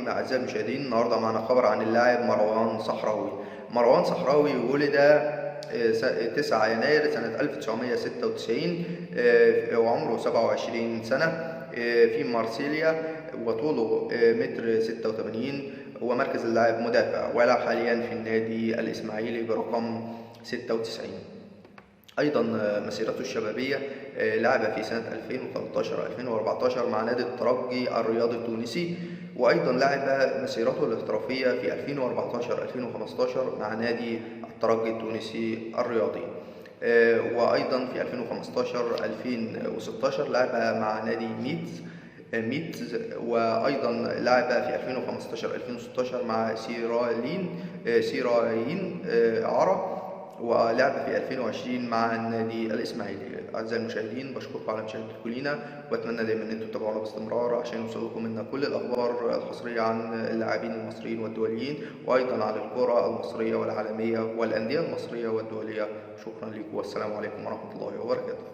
أعزائي المشاهدين، النهارده معنا خبر عن اللاعب مروان صحراوي. مروان صحراوي ولد 9 يناير سنة 1996، وعمره 27 سنة، في مارسيليا، وطوله متر 86. هو مركز اللاعب مدافع، ويلعب حاليا في النادي الإسماعيلي برقم 96. أيضا مسيرته الشبابية لعب في سنة 2013-2014 مع نادي الترجي الرياضي التونسي، وأيضا لعب مسيرته الاحترافية في 2014-2015 مع نادي الترجي التونسي الرياضي. وأيضا في 2015-2016 لعب مع نادي ميتز، وأيضا لعب في 2015-2016 مع سيراين عرب، ولعب في 2020 مع النادي الإسماعيلي. أعزائي المشاهدين، بشكركم على مشاهدتكم لينا، وأتمنى دايما أن انتم تتابعونا باستمرار عشان يوصلكم منا كل الأخبار الحصرية عن اللاعبين المصريين والدوليين، وأيضا عن الكرة المصرية والعالمية والأندية المصرية والدولية. شكرا لكم، والسلام عليكم ورحمة الله وبركاته.